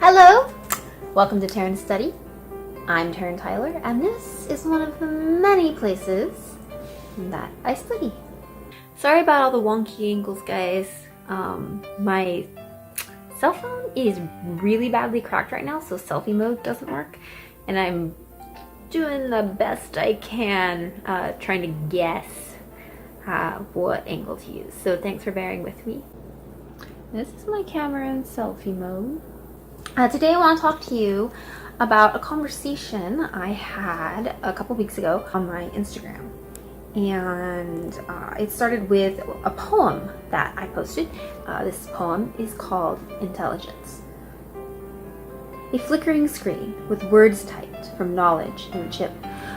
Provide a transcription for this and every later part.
Hello! Welcome to Taryn's Study. I'm Taryn.tyler, and this is one of the many places that I study. Sorry about all the wonky angles, guys. My cell phone is really badly cracked right now, so selfie mode doesn't work, and I'm doing the best I can trying to guess what angle to use. So thanks for bearing with me. This is my camera in selfie mode. Today I want to talk to you about a conversation I had a couple weeks ago on my Instagram. And it started with a poem that I posted. This poem is called Intelligence. A flickering screen with words typed from knowledge in a chip.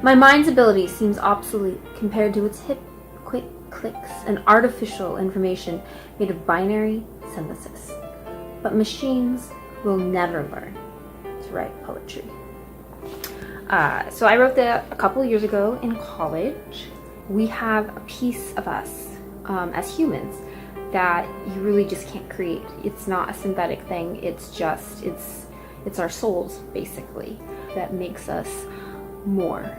My mind's ability seems obsolete compared to its hip, quick clicks and artificial information made of binary synthesis. But machines will never learn to write poetry. So I wrote that a couple years ago in college. We have a piece of us as humans that you really just can't create. It's not a synthetic thing. It's our souls, basically, that makes us more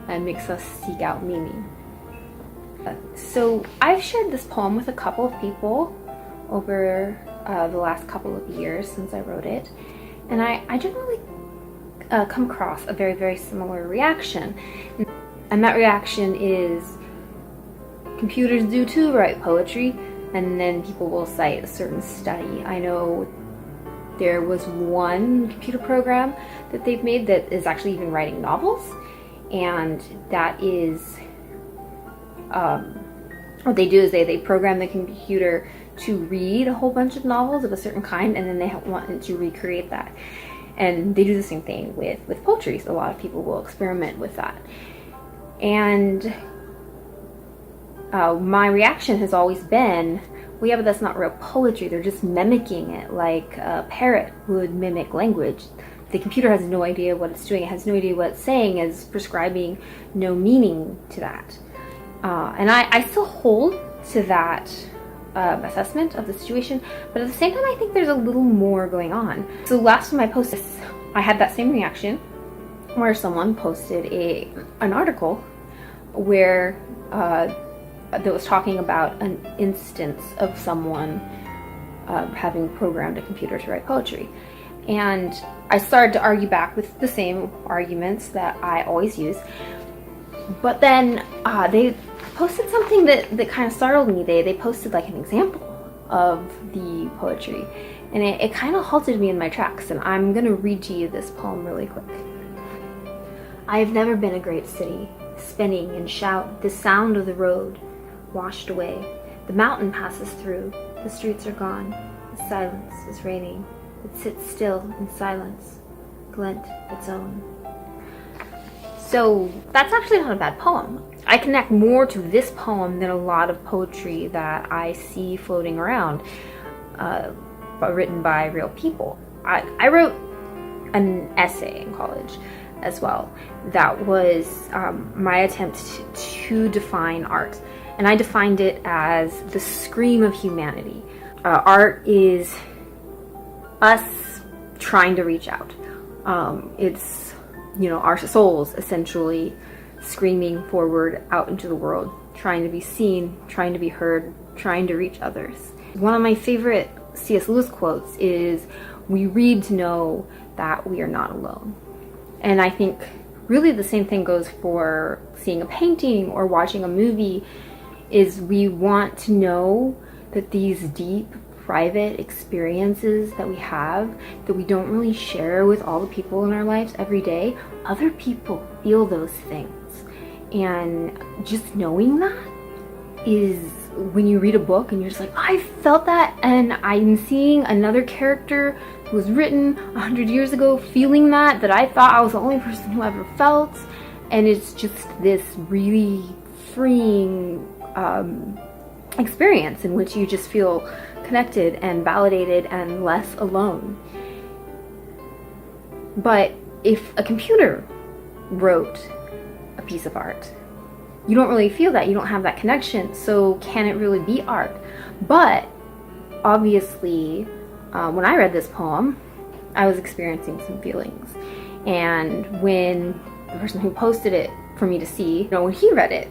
and makes us seek out meaning. So I've shared this poem with a couple of people over the last couple of years since I wrote it, and I generally come across a very, very similar reaction. And that reaction is, computers do too write poetry, and then people will cite a certain study. I know there was one computer program that they've made that is actually even writing novels, and that is what they do is they program the computer to read a whole bunch of novels of a certain kind, and then they want it to recreate that. And they do the same thing with poetry. So a lot of people will experiment with that. And my reaction has always been, well, yeah, but that's not real poetry. They're just mimicking it like a parrot would mimic language. The computer has no idea what it's doing. It has no idea what it's saying. It's prescribing no meaning to that. And I still hold to that assessment of the situation, but at the same time I think there's a little more going on. So last time I posted this, I had that same reaction where someone posted an article where that was talking about an instance of someone having programmed a computer to write poetry. And I started to argue back with the same arguments that I always use. But then they posted something that kind of startled me. They posted like an example of the poetry, and it kind of halted me in my tracks, and I'm gonna read to you this poem really quick. I have never been a great city, spinning and shout, the sound of the road washed away. The mountain passes through, the streets are gone, the silence is raining. It sits still in silence, glint its own. So that's actually not a bad poem. I connect more to this poem than a lot of poetry that I see floating around, written by real people. I wrote an essay in college as well that was my attempt to define art. And I defined it as the scream of humanity. Art is us trying to reach out. It's our souls essentially screaming forward out into the world, trying to be seen, trying to be heard, trying to reach others. One of my favorite C.S. Lewis quotes is, "We read to know that we are not alone." And I think really the same thing goes for seeing a painting or watching a movie, is we want to know that these deep, private experiences that we have, that we don't really share with all the people in our lives every day, other people feel those things. And just knowing that is when you read a book and you're just like, I felt that, and I'm seeing another character who was written 100 years ago feeling that I thought I was the only person who ever felt. And it's just this really freeing experience in which you just feel connected and validated and less alone. But if a computer wrote a piece of art, you don't really feel that. You don't have that connection. So can it really be art? But obviously, when I read this poem, I was experiencing some feelings. And when the person who posted it for me to see, when he read it,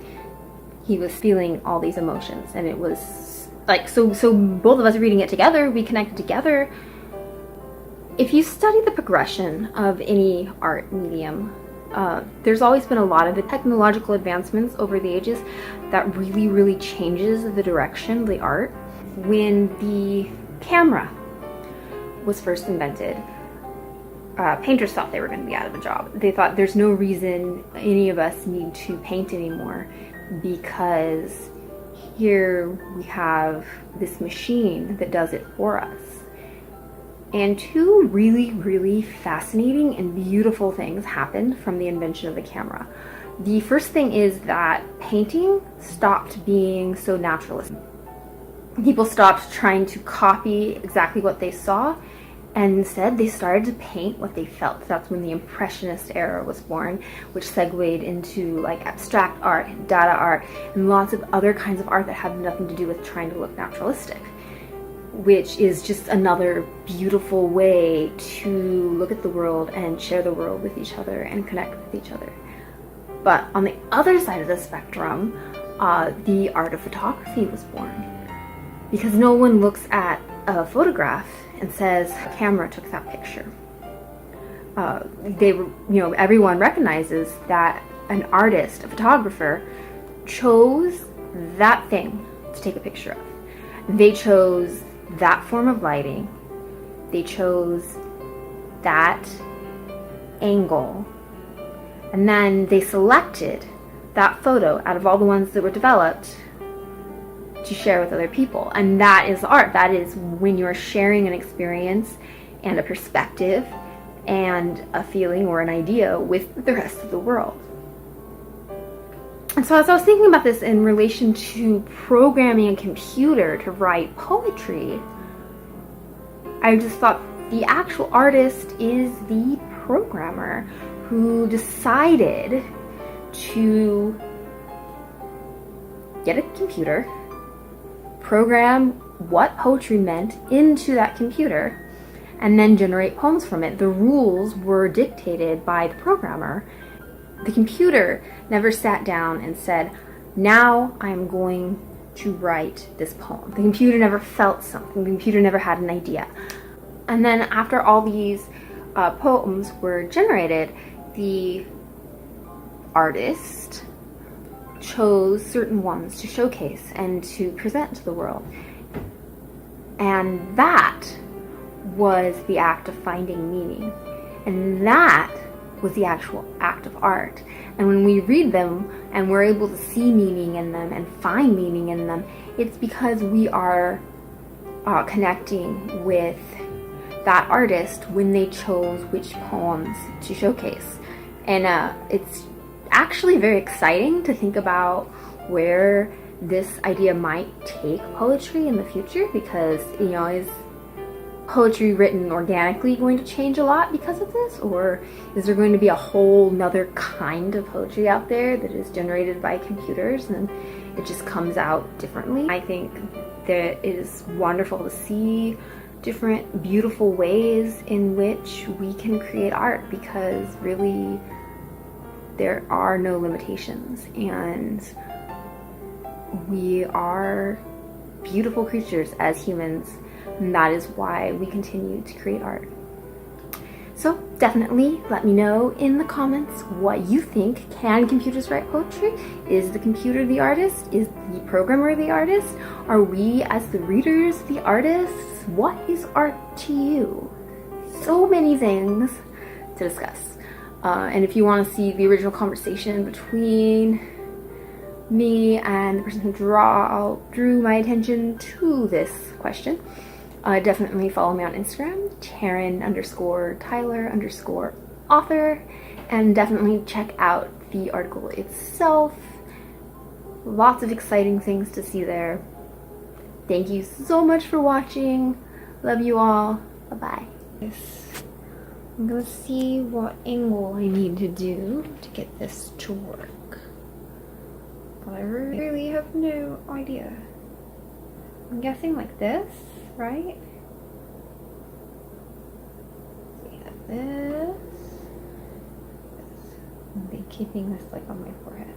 he was feeling all these emotions. And it was like, so both of us reading it together, we connected together. If you study the progression of any art medium, there's always been a lot of the technological advancements over the ages that really changes the direction of the art. When the camera was first invented, painters thought they were going to be out of a job. They thought there's no reason any of us need to paint anymore, because here we have this machine that does it for us. And two really fascinating and beautiful things happened from the invention of the camera. The first thing is that painting stopped being so naturalistic. People stopped trying to copy exactly what they saw, and instead they started to paint what they felt. That's when the Impressionist era was born, which segued into like abstract art, data art, and lots of other kinds of art that had nothing to do with trying to look naturalistic, which is just another beautiful way to look at the world and share the world with each other and connect with each other. But on the other side of the spectrum, the art of photography was born. Because no one looks at a photograph and says, a camera took that picture. Everyone recognizes that an artist, a photographer, chose that thing to take a picture of. They chose that form of lighting. They chose that angle. And then they selected that photo out of all the ones that were developed to share with other people. And that is art. That is when you're sharing an experience and a perspective and a feeling or an idea with the rest of the world. And so as I was thinking about this in relation to programming a computer to write poetry, I just thought the actual artist is the programmer who decided to get a computer, program what poetry meant into that computer, and then generate poems from it. The rules were dictated by the programmer. The computer never sat down and said, now I'm going to write this poem. The computer never felt something. The computer never had an idea. And then after all these poems were generated, the artist chose certain ones to showcase and to present to the world. And that was the act of finding meaning. And that was the actual act of art. And when we read them and we're able to see meaning in them and find meaning in them, it's because we are connecting with that artist when they chose which poems to showcase. And it's actually very exciting to think about where this idea might take poetry in the future, because is poetry written organically going to change a lot because of this, or is there going to be a whole nother kind of poetry out there that is generated by computers and it just comes out differently? I think that it is wonderful to see different beautiful ways in which we can create art, because really there are no limitations, and we are beautiful creatures as humans, and that is why we continue to create art. So definitely let me know in the comments what you think. Can computers write poetry? Is the computer the artist? Is the programmer the artist? Are we as the readers the artists? What is art to you? So many things to discuss. And if you want to see the original conversation between me and the person who drew my attention to this question, definitely follow me on Instagram, taryn_tyler_author, and definitely check out the article itself. Lots of exciting things to see there. Thank you so much for watching. Love you all. Bye-bye. I'm gonna see what angle I need to do to get this to work. But I really have no idea. I'm guessing like this, right? this. I'll be keeping this like on my forehead.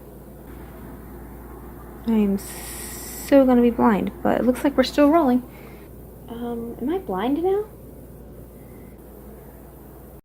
I'm so gonna be blind, but it looks like we're still rolling. Am I blind now?